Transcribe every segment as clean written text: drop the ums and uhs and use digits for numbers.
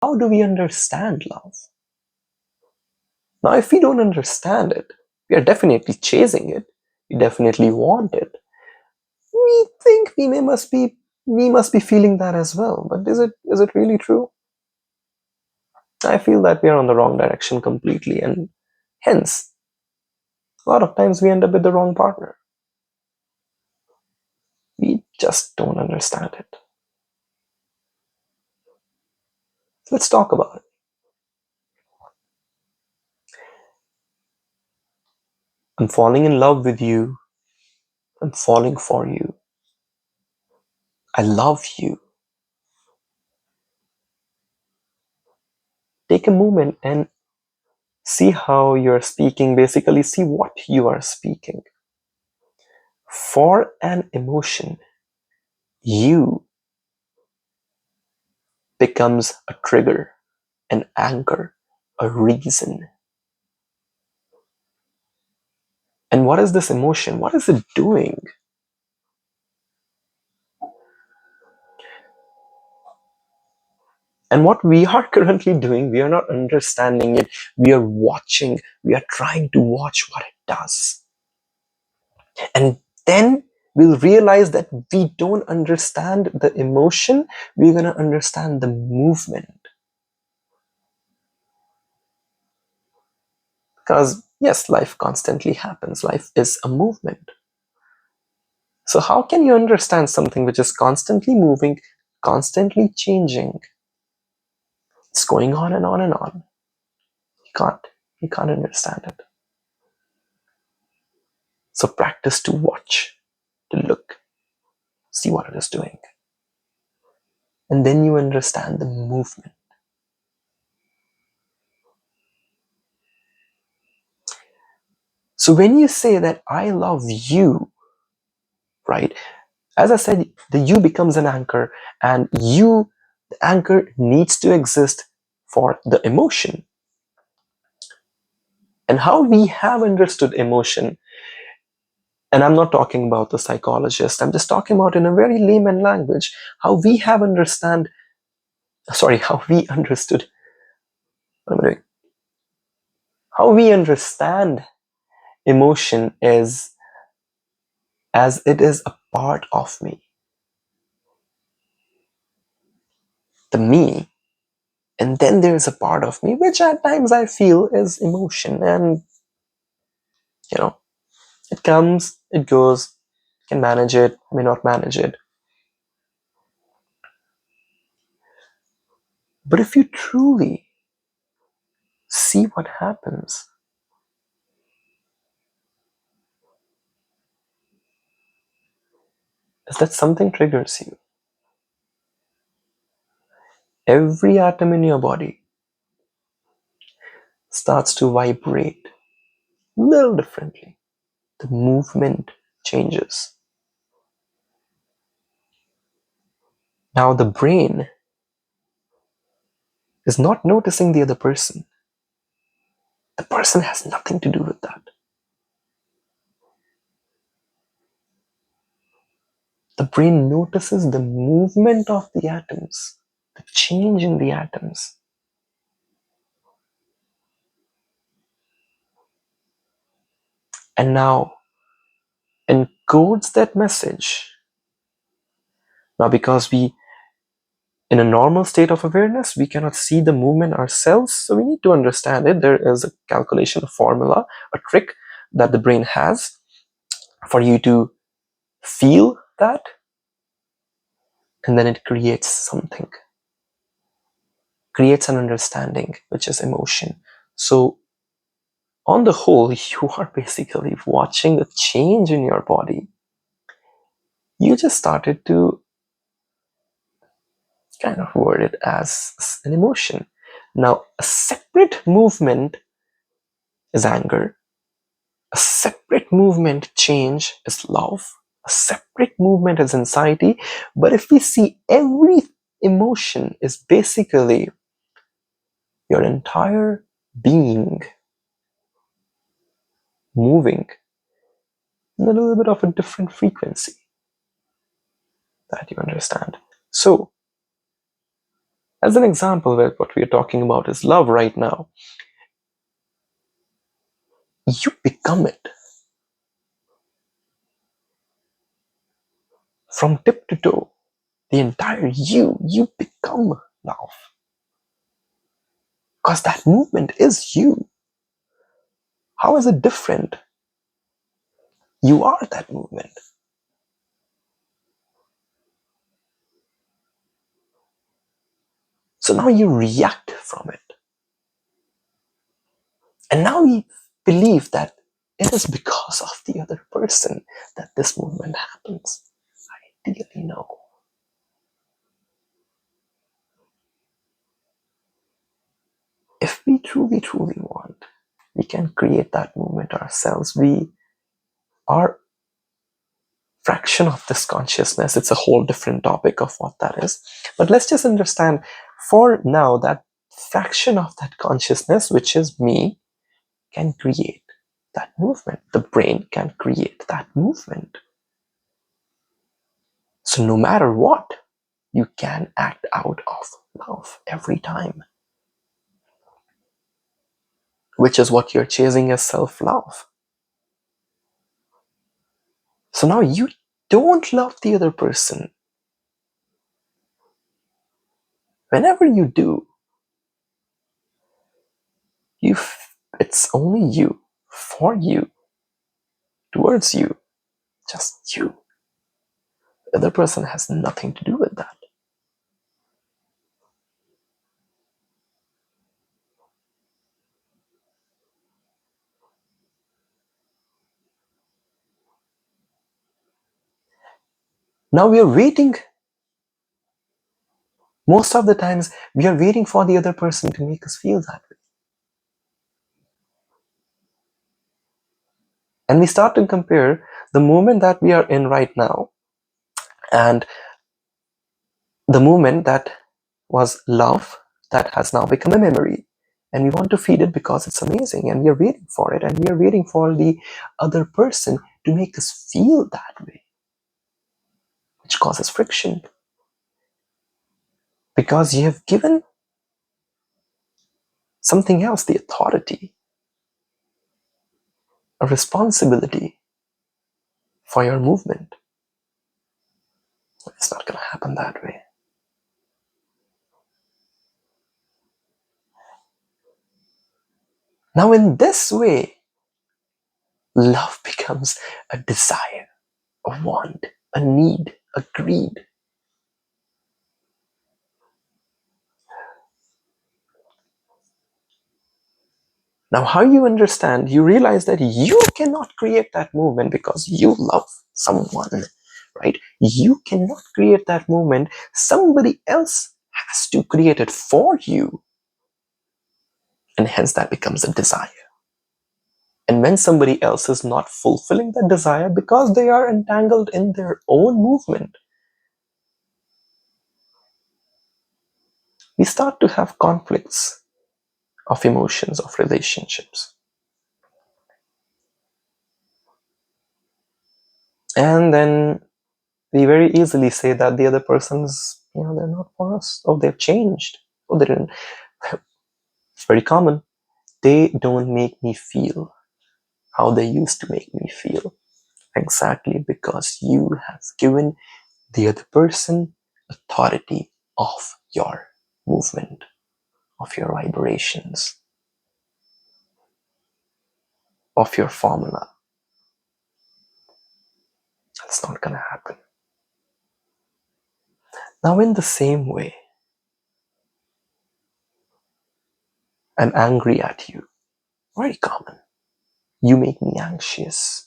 how do we understand love? Now, if we don't understand it, we are definitely chasing it. We definitely want it. We think we must be feeling that as well. But is it really true? I feel that we are on the wrong direction completely, and hence, a lot of times we end up with the wrong partner. We just don't understand it. So let's talk about it. I'm falling in love with you. I'm falling for you. I love you. Take a moment and see how you're speaking. Basically, see what you are speaking. For an emotion, you becomes a trigger, an anchor, a reason. And what is this emotion? What is it doing? And what we are currently doing, we are not understanding it. We are watching. We are trying to watch what it does. And then we'll realize that we don't understand the emotion. We're going to understand the movement. Because, yes, life constantly happens. Life is a movement. So, how can you understand something which is constantly moving, constantly changing? It's going on and on and on. You can't. You can't understand it. So, practice to watch, to look, see what it is doing. And then you understand the movement. So, when you say that I love you, right? As I said, the you becomes an anchor, and the anchor needs to exist for the emotion. And how we have understood emotion, and I'm not talking about the psychologist, I'm just talking about in a very layman language, how we understood, what am I doing? How we understand emotion is as it is a part of me, the me. And then there's a part of me which at times I feel is emotion. And, you know, it comes, it goes, can manage it, may not manage it. But if you truly see what happens, is that something triggers you. Every atom in your body starts to vibrate a little differently. The movement changes. Now the brain is not noticing the other person. The person has nothing to do with that. The brain notices the movement of the atoms, the change in the atoms. And now encodes that message. Now, because in a normal state of awareness, we cannot see the movement ourselves, so we need to understand it. There is a calculation, a formula, a trick that the brain has for you to feel that, and then it creates something, creates an understanding, which is emotion. So, on the whole, you are basically watching a change in your body. You just started to kind of word it as an emotion. Now, a separate movement is anger. A separate movement change is love. A separate movement is anxiety. But if we see every emotion is basically your entire being moving in a little bit of a different frequency, that you understand. So, As an example, where what we are talking about is love right now, you become it. From tip to toe, the entire you become love. Because that movement is you. How is it different? You are that movement. So now you react from it. And now we believe that it is because of the other person that this movement happens. Ideally, no. If we truly, truly want, we can create that movement ourselves. We are fraction of this consciousness. It's a whole different topic of what that is. But let's just understand for now that fraction of that consciousness, which is me, can create that movement. The brain can create that movement. So no matter what, you can act out of love every time, which is what you're chasing as self-love. So now you don't love the other person. Whenever you do, it's only you, for you, towards you, just you. The other person has nothing to do with that. Now we are waiting. Most of the times, we are waiting for the other person to make us feel that way. And we start to compare the moment that we are in right now and the moment that was love that has now become a memory. And we want to feed it because it's amazing and we are waiting for it and we are waiting for the other person to make us feel that way, which causes friction. Because you have given something else the authority, a responsibility for your movement. It's not going to happen that way. Now, in this way, love becomes a desire, a want, a need, a greed. Now, how you understand, you realize that you cannot create that movement because you love someone, right? You cannot create that movement. Somebody else has to create it for you. And hence that becomes a desire. And when somebody else is not fulfilling that desire because they are entangled in their own movement, we start to have conflicts of emotions, of relationships. And then we very easily say that the other person's, they're not for us. Oh, they've changed. Oh, they didn't. It's very common. They don't make me feel how they used to make me feel. Exactly because you have given the other person authority of your movement, of your vibrations, of your formula. That's not going to happen. Now, in the same way, I'm angry at you. Very common. You make me anxious.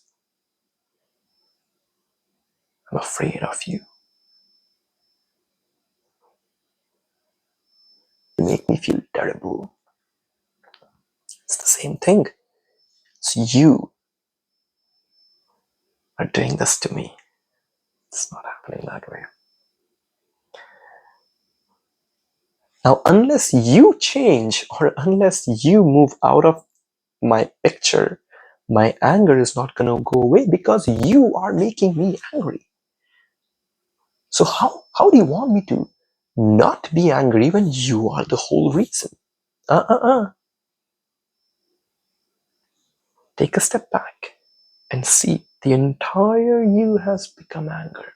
I'm afraid of you. You make me feel terrible. It's the same thing. So you are doing this to me. It's not happening that way. Now, unless you change or unless you move out of my picture, my anger is not going to go away because you are making me angry. So how do you want me to not be angry when you are the whole reason. Take a step back and see the entire you has become anger.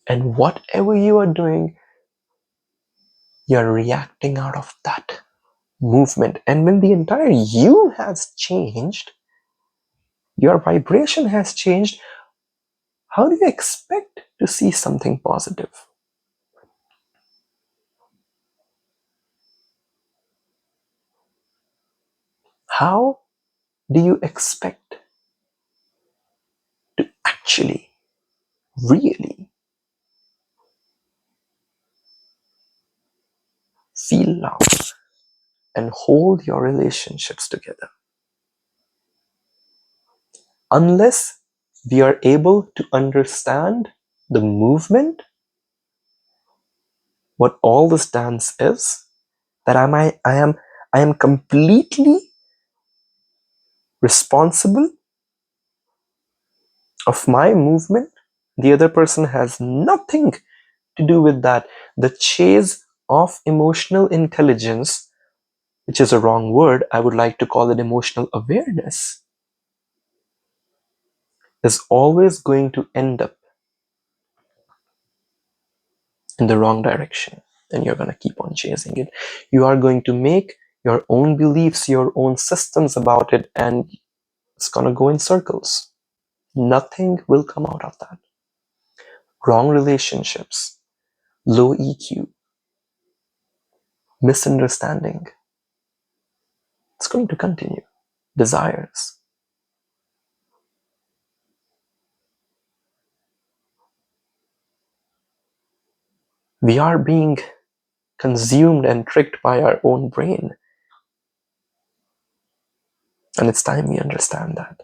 And whatever you are doing, you're reacting out of that movement. And when the entire you has changed, your vibration has changed, how do you expect to see something positive? How do you expect to actually, really feel love and hold your relationships together? Unless we are able to understand the movement, what all this dance is, that I am completely responsible of my movement. The other person has nothing to do with that. The chase of emotional intelligence, which is a wrong word, I would like to call it emotional awareness, is always going to end up in the wrong direction, and you're going to keep on chasing it. You are going to make your own beliefs, your own systems about it, and it's going to go in circles. Nothing will come out of that. Wrong relationships, low EQ, misunderstanding, it's going to continue. Desires. We are being consumed and tricked by our own brain. And it's time we understand that.